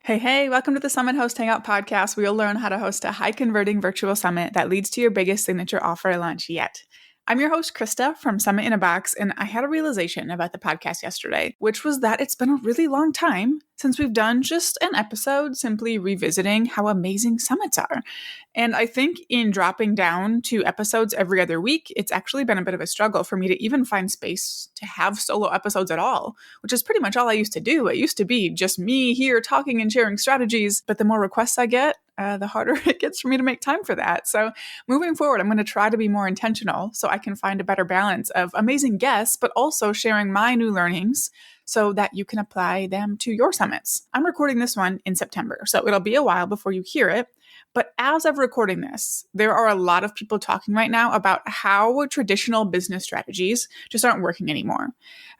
Hey, welcome to the Summit Host Hangout podcast. We'll learn how to host a high converting virtual summit that leads to your biggest signature offer launch yet. I'm your host, Krista from Summit in a Box, and I had a realization about the podcast yesterday, which was that it's been a really long time since we've done just an episode simply revisiting how amazing summits are. And I think in dropping down to episodes every other week, it's actually been a bit of a struggle for me to even find space to have solo episodes at all, which is pretty much all I used to do. It used to be just me here talking and sharing strategies, but the more requests I get, the harder it gets for me to make time for that. So moving forward, I'm going to try to be more intentional so I can find a better balance of amazing guests, but also sharing my new learnings so that you can apply them to your summits. I'm recording this one in September, so it'll be a while before you hear it. But as of recording this, there are a lot of people talking right now about how traditional business strategies just aren't working anymore.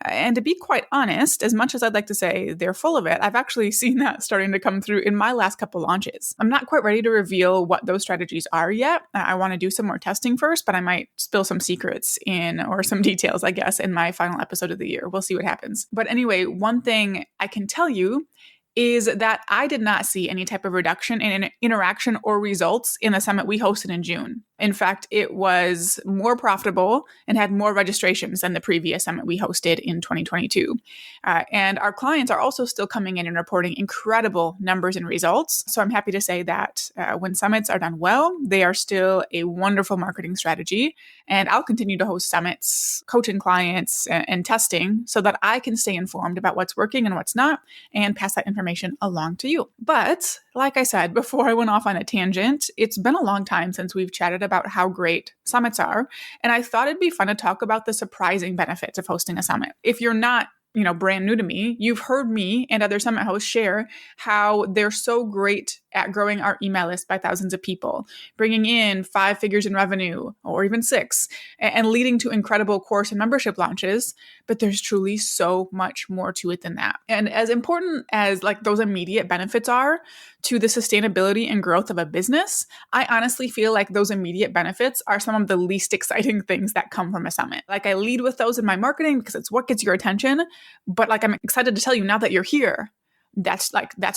And to be quite honest, as much as I'd like to say they're full of it, I've actually seen that starting to come through in my last couple launches. I'm not quite ready to reveal what those strategies are yet. I want to do some more testing first, but I might spill some secrets or some details, I guess, in my final episode of the year. We'll see what happens. But anyway, one thing I can tell you is that I did not see any type of reduction in interaction or results in the summit we hosted in June. In fact, it was more profitable and had more registrations than the previous summit we hosted in 2022. And our clients are also still coming in and reporting incredible numbers and results. So I'm happy to say that when summits are done well, they are still a wonderful marketing strategy. And I'll continue to host summits, coaching clients, and testing so that I can stay informed about what's working and what's not and pass that information along to you. But like I said, before I went off on a tangent, it's been a long time since we've chatted about how great summits are. And I thought it'd be fun to talk about the surprising benefits of hosting a summit. If you're not brand new to me, you've heard me and other summit hosts share how they're so great at growing our email list by thousands of people, bringing in 5 figures in revenue or even 6, and leading to incredible course and membership launches. But there's truly so much more to it than that. And as important as those immediate benefits are to the sustainability and growth of a business, I honestly feel like those immediate benefits are some of the least exciting things that come from a summit. I lead with those in my marketing because it's what gets your attention. But I'm excited to tell you now that you're here, that's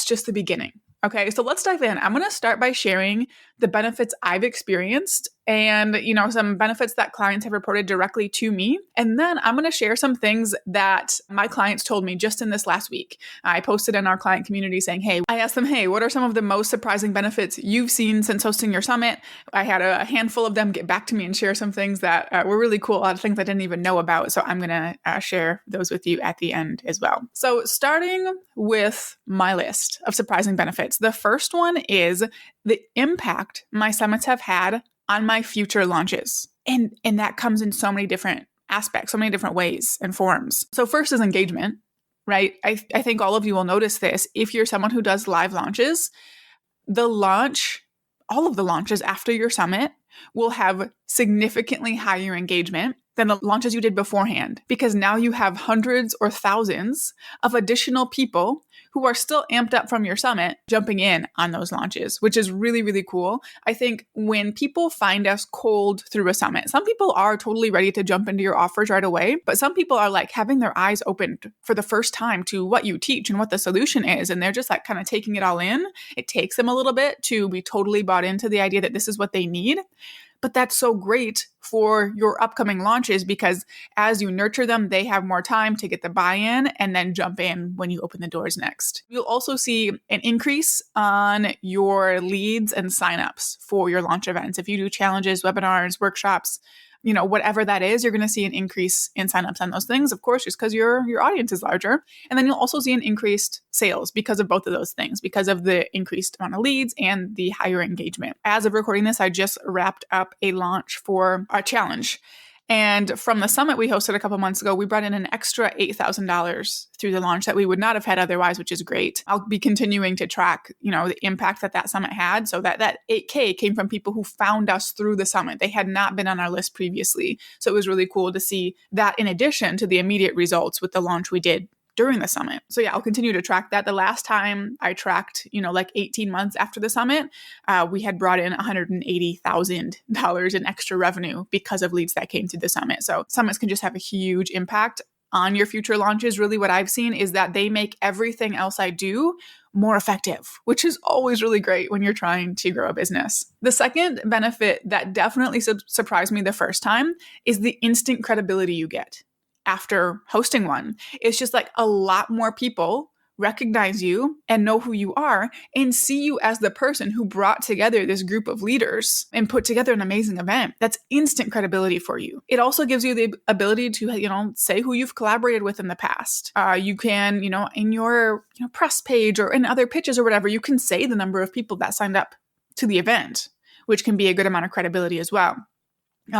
just the beginning. Okay, so let's dive in. I'm going to start by sharing the benefits I've experienced and, some benefits that clients have reported directly to me. And then I'm going to share some things that my clients told me just in this last week. I posted in our client community saying, I asked them, what are some of the most surprising benefits you've seen since hosting your summit? I had a handful of them get back to me and share some things that were really cool, a lot of things I didn't even know about. So I'm going to share those with you at the end as well. So starting with my list of surprising benefits, the first one is the impact my summits have had on my future launches. And that comes in so many different aspects, so many different ways and forms. So first is engagement, right? I think all of you will notice this. If you're someone who does live launches, all of the launches after your summit will have significantly higher engagement than the launches you did beforehand, because now you have hundreds or thousands of additional people who are still amped up from your summit jumping in on those launches, which is really, really cool. I think when people find us cold through a summit, some people are totally ready to jump into your offers right away, but some people are having their eyes opened for the first time to what you teach and what the solution is, and they're just kind of taking it all in. It takes them a little bit to be totally bought into the idea that this is what they need. But that's so great for your upcoming launches because as you nurture them, they have more time to get the buy-in and then jump in when you open the doors next. You'll also see an increase on your leads and signups for your launch events. If you do challenges, webinars, workshops, whatever that is, you're going to see an increase in signups on those things, of course, just because your audience is larger. And then you'll also see an increased sales because of both of those things, because of the increased amount of leads and the higher engagement. As of recording this, I just wrapped up a launch for a challenge. And from the summit we hosted a couple months ago, we brought in an extra $8,000 through the launch that we would not have had otherwise, which is great. I'll be continuing to track, the impact that summit had. So that $8K came from people who found us through the summit. They had not been on our list previously. So it was really cool to see that in addition to the immediate results with the launch we did during the summit. So yeah, I'll continue to track that. The last time I tracked, 18 months after the summit, we had brought in $180,000 in extra revenue because of leads that came through the summit. So summits can just have a huge impact on your future launches. Really what I've seen is that they make everything else I do more effective, which is always really great when you're trying to grow a business. The second benefit that definitely surprised me the first time is the instant credibility you get after hosting one. It's just like a lot more people recognize you and know who you are and see you as the person who brought together this group of leaders and put together an amazing event. That's instant credibility for you. It also gives you the ability to, say who you've collaborated with in the past. You can, in your press page or in other pitches or whatever, you can say the number of people that signed up to the event, which can be a good amount of credibility as well.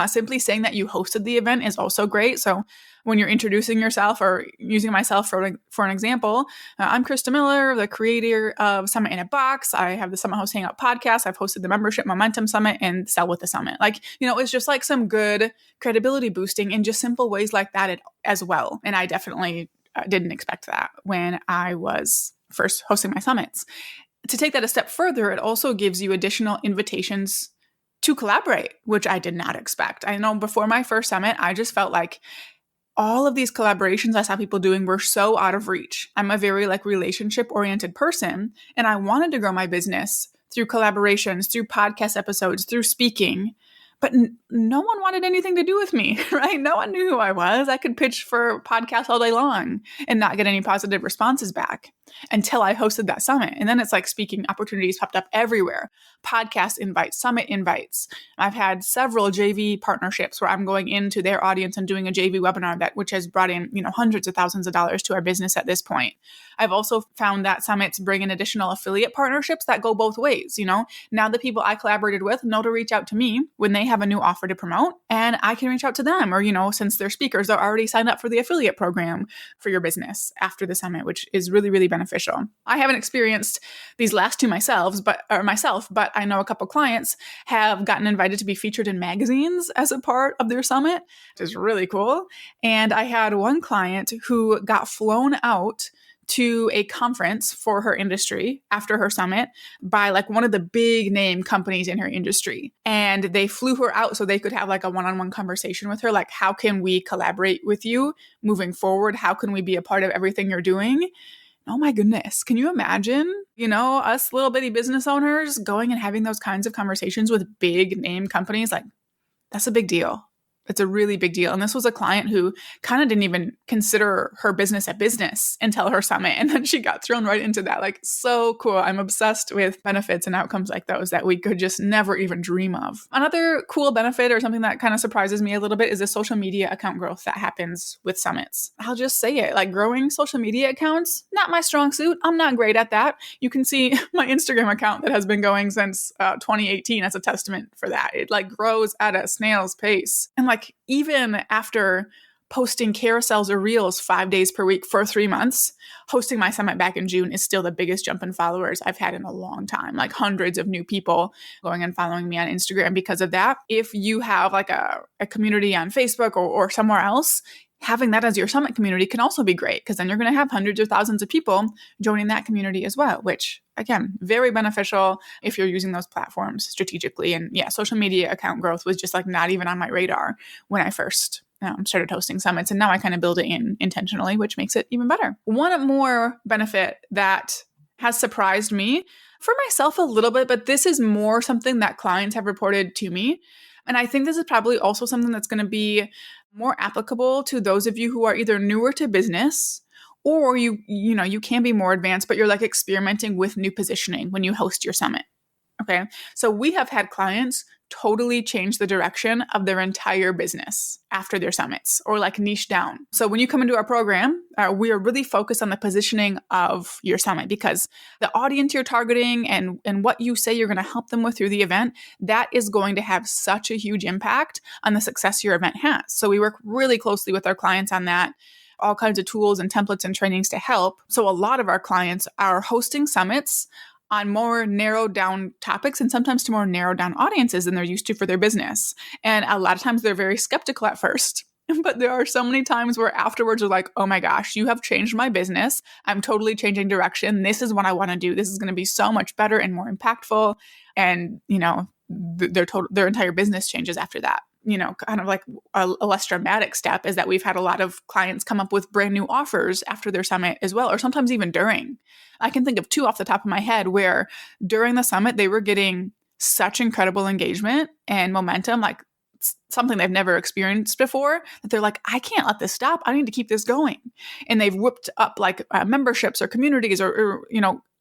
Simply saying that you hosted the event is also great. So when you're introducing yourself, or using myself for an example, I'm Krista Miller, the creator of Summit in a Box. I have the Summit Host Hangout podcast. I've hosted the Membership Momentum Summit and Sell with the Summit. It's just like some good credibility boosting in just simple ways like that as well. And I definitely didn't expect that when I was first hosting my summits. To take that a step further, it also gives you additional invitations to collaborate, which I did not expect. I know before my first summit, I just felt like all of these collaborations I saw people doing were so out of reach. I'm a very relationship-oriented person, and I wanted to grow my business through collaborations, through podcast episodes, through speaking. But no one wanted anything to do with me, right? No one knew who I was. I could pitch for podcasts all day long and not get any positive responses back until I hosted that summit. And then it's like speaking opportunities popped up everywhere. Podcast invites, summit invites. I've had several JV partnerships where I'm going into their audience and doing a JV webinar which has brought in, hundreds of thousands of dollars to our business at this point. I've also found that summits bring in additional affiliate partnerships that go both ways. Now the people I collaborated with know to reach out to me when they have a new offer to promote, and I can reach out to them, or, since they're speakers, they're already signed up for the affiliate program for your business after the summit, which is really, really beneficial. I haven't experienced these last two myself, but I know a couple clients have gotten invited to be featured in magazines as a part of their summit, which is really cool. And I had one client who got flown out to a conference for her industry after her summit by one of the big name companies in her industry. And they flew her out so they could have a one-on-one conversation with her. How can we collaborate with you moving forward? How can we be a part of everything you're doing? Oh my goodness. Can you imagine, us little bitty business owners going and having those kinds of conversations with big name companies? That's a big deal. It's a really big deal. And this was a client who kind of didn't even consider her business a business until her summit. And then she got thrown right into that. So cool. I'm obsessed with benefits and outcomes like those that we could just never even dream of. Another cool benefit, or something that kind of surprises me a little bit, is the social media account growth that happens with summits. I'll just say it, growing social media accounts, not my strong suit. I'm not great at that. You can see my Instagram account that has been going since 2018 as a testament for that. It grows at a snail's pace. And even after posting carousels or reels 5 days per week for 3 months, hosting my summit back in June is still the biggest jump in followers I've had in a long time. Hundreds of new people going and following me on Instagram because of that. If you have a community on Facebook or somewhere else, having that as your summit community can also be great, because then you're going to have hundreds of thousands of people joining that community as well, which, again, very beneficial if you're using those platforms strategically. And yeah, social media account growth was just not even on my radar when I first started hosting summits. And now I kind of build it in intentionally, which makes it even better. One more benefit that has surprised me, for myself a little bit, but this is more something that clients have reported to me. And I think this is probably also something that's going to be more applicable to those of you who are either newer to business, or you can be more advanced, but you're experimenting with new positioning when you host your summit. Okay. So we have had clients totally change the direction of their entire business after their summits, or niche down. So when you come into our program, we are really focused on the positioning of your summit, because the audience you're targeting and what you say you're going to help them with through the event, that is going to have such a huge impact on the success your event has. So we work really closely with our clients on that. All kinds of tools and templates and trainings to help. So a lot of our clients are hosting summits on more narrowed down topics, and sometimes to more narrowed down audiences than they're used to for their business. And a lot of times they're very skeptical at first. But there are so many times where afterwards they're oh my gosh, you have changed my business. I'm totally changing direction. This is what I want to do. This is going to be so much better and more impactful. And, their entire business changes after that. kind of like a less dramatic step is that we've had a lot of clients come up with brand new offers after their summit as well, or sometimes even during. I can think of 2 off the top of my head where during the summit, they were getting such incredible engagement and momentum, like something they've never experienced before, that they're like, I can't let this stop. I need to keep this going. And they've whipped up like memberships or communities or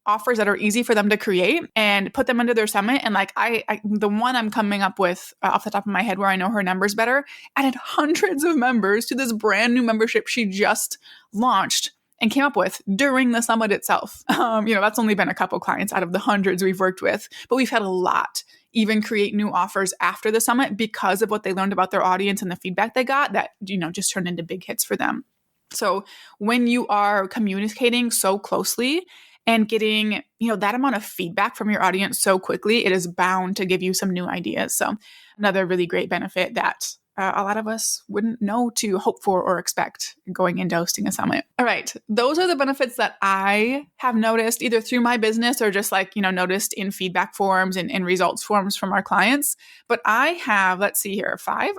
offers that are easy for them to create and put them into their summit. And like the one I'm coming up with off the top of my head where I know her numbers better, added hundreds of members to this brand new membership she just launched and came up with during the summit itself. That's only been a couple clients out of the hundreds we've worked with, but we've had a lot even create new offers after the summit because of what they learned about their audience and the feedback they got that, just turned into big hits for them. So when you are communicating so closely and getting, that amount of feedback from your audience so quickly, it is bound to give you some new ideas. So another really great benefit that a lot of us wouldn't know to hope for or expect going into hosting a summit. All right. Those are the benefits that I have noticed either through my business or just noticed in feedback forms and results forms from our clients. But I have, let's see here, 5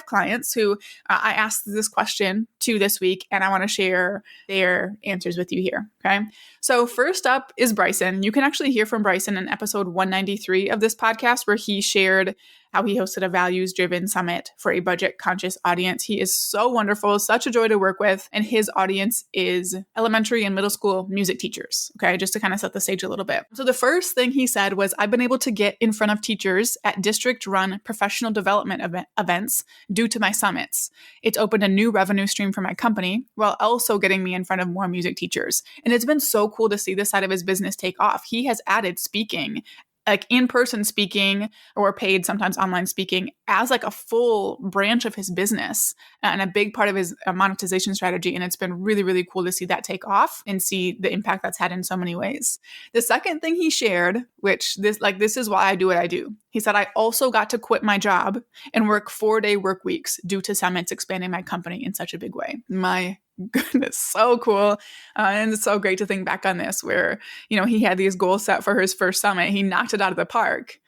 clients who I asked this question to this week, and I want to share their answers with you here. Okay. So first up is Bryson. You can actually hear from Bryson in episode 193 of this podcast, where he shared how he hosted a values-driven summit for a budget-conscious audience. He is so wonderful, such a joy to work with, and his audience is elementary and middle school music teachers, okay, just to kind of set the stage a little bit. So the first thing he said was, I've been able to get in front of teachers at district-run professional development events due to my summits. It's opened a new revenue stream for my company while also getting me in front of more music teachers. And it's been so cool to see this side of his business take off. He has added speaking, like in-person speaking or paid, sometimes online speaking, as like a full branch of his business and a big part of his monetization strategy. And it's been really, really cool to see that take off and see the impact that's had in so many ways. The second thing he shared, which this is why I do what I do. He said, I also got to quit my job and work 4-day work weeks due to summits expanding my company in such a big way. My goodness, so cool. And it's so great to think back on this where, he had these goals set for his first summit. He knocked it out of the park.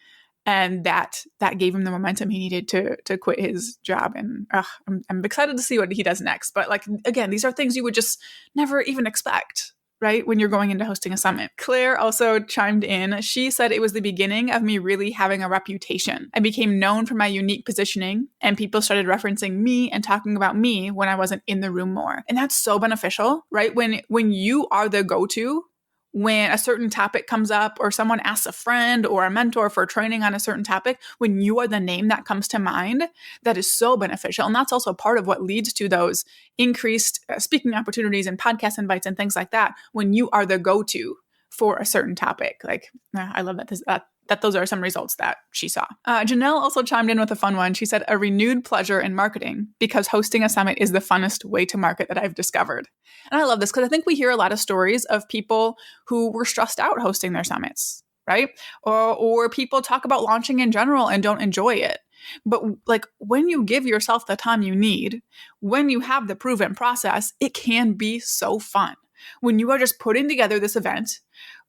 And that gave him the momentum he needed to quit his job. And I'm excited to see what he does next. But again, these are things you would just never even expect, right? When you're going into hosting a summit. Claire also chimed in. She said it was the beginning of me really having a reputation. I became known for my unique positioning, and people started referencing me and talking about me when I wasn't in the room more. And that's so beneficial, right? When you are the go-to, when a certain topic comes up or someone asks a friend or a mentor for training on a certain topic, when you are the name that comes to mind, that is so beneficial. And that's also part of what leads to those increased speaking opportunities and podcast invites and things like that, when you are the go-to for a certain topic. I love that those are some results that she saw. Janelle also chimed in with a fun one. She said, a renewed pleasure in marketing because hosting a summit is the funnest way to market that I've discovered. And I love this because I think we hear a lot of stories of people who were stressed out hosting their summits, right? Or people talk about launching in general and don't enjoy it. But when you give yourself the time you need, when you have the proven process, it can be so fun. When you are just putting together this event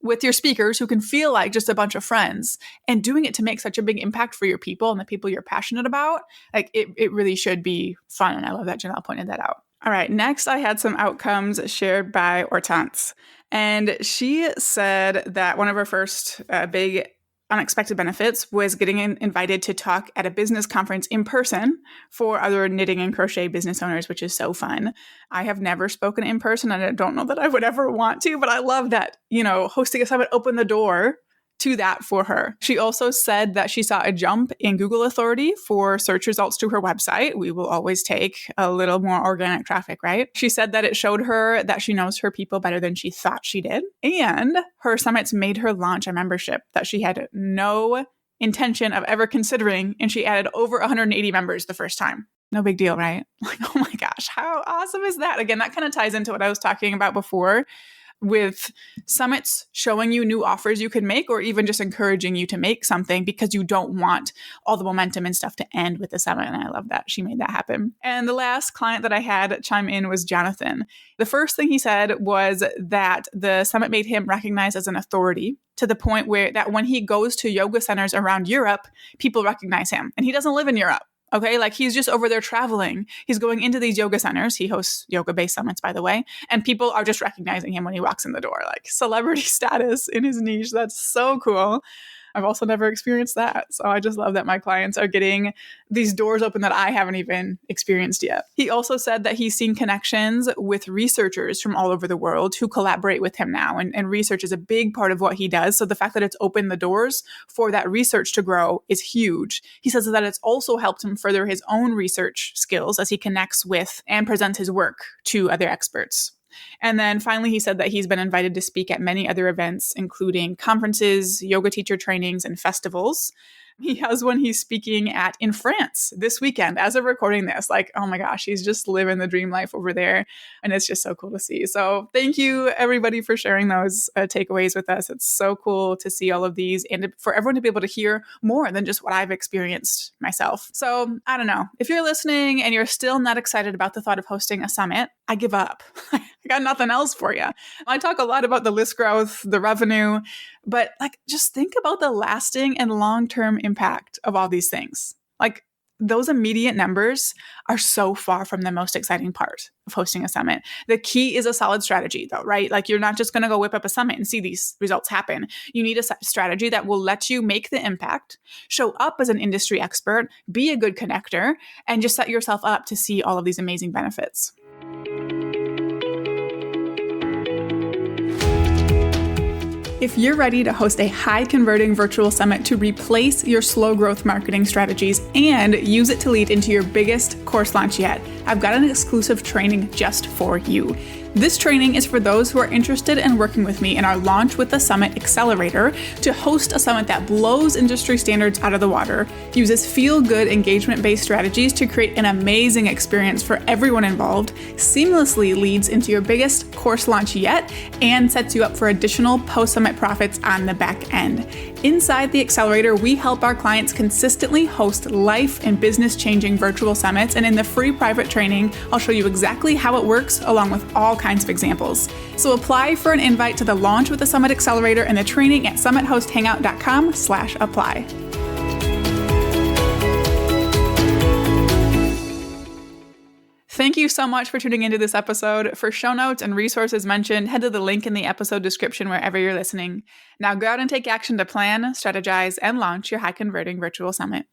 with your speakers who can feel like just a bunch of friends and doing it to make such a big impact for your people and the people you're passionate about, it really should be fun. And I love that Janelle pointed that out. All right, next I had some outcomes shared by Hortense. And she said that one of her first big unexpected benefits was getting invited to talk at a business conference in person for other knitting and crochet business owners, which is so fun. I have never spoken in person and I don't know that I would ever want to, but I love that, hosting a summit opened the door to that for her. She also said that she saw a jump in Google authority for search results to her website. We will always take a little more organic traffic, right? She said that it showed her that she knows her people better than she thought she did. And her summits made her launch a membership that she had no intention of ever considering. And she added over 180 members the first time. No big deal, right? Oh my gosh, how awesome is that? Again, that kind of ties into what I was talking about before, with summits showing you new offers you can make, or even just encouraging you to make something because you don't want all the momentum and stuff to end with the summit. And I love that she made that happen. And the last client that I had chime in was Jonathan. The first thing he said was that the summit made him recognized as an authority to the point where that when he goes to yoga centers around Europe, people recognize him. And he doesn't live in Europe. Okay, like he's just over there traveling. He's going into these yoga centers. He hosts yoga-based summits, by the way, and people are just recognizing him when he walks in the door, like celebrity status in his niche. That's so cool. I've also never experienced that. So I just love that my clients are getting these doors open that I haven't even experienced yet. He also said that he's seen connections with researchers from all over the world who collaborate with him now. And research is a big part of what he does. So the fact that it's opened the doors for that research to grow is huge. He says that it's also helped him further his own research skills as he connects with and presents his work to other experts. And then finally, he said that he's been invited to speak at many other events, including conferences, yoga teacher trainings, and festivals. He has one he's speaking at in France this weekend as of recording this. Like, oh my gosh, he's just living the dream life over there. And it's just so cool to see. So thank you, everybody, for sharing those takeaways with us. It's so cool to see all of these and for everyone to be able to hear more than just what I've experienced myself. So I don't know. If you're listening and you're still not excited about the thought of hosting a summit, I give up. I got nothing else for you. I talk a lot about the list growth, the revenue, but like just think about the lasting and long-term impact of all these things. Like those immediate numbers are so far from the most exciting part of hosting a summit. The key is a solid strategy though, right? Like you're not just going to go whip up a summit and see these results happen. You need a strategy that will let you make the impact, show up as an industry expert, be a good connector, and just set yourself up to see all of these amazing benefits. If you're ready to host a high-converting virtual summit to replace your slow growth marketing strategies and use it to lead into your biggest course launch yet, I've got an exclusive training just for you. This training is for those who are interested in working with me in our Launch with the Summit Accelerator to host a summit that blows industry standards out of the water, uses feel-good engagement-based strategies to create an amazing experience for everyone involved, seamlessly leads into your biggest course launch yet, and sets you up for additional post-summit profits on the back end. Inside the Accelerator, we help our clients consistently host life and business-changing virtual summits, and in the free private training, I'll show you exactly how it works along with all kinds of examples. So apply for an invite to the Launch with the Summit Accelerator and the training at summithosthangout.com/apply. Thank you so much for tuning into this episode. For show notes and resources mentioned, head to the link in the episode description wherever you're listening. Now go out and take action to plan, strategize, and launch your high-converting virtual summit.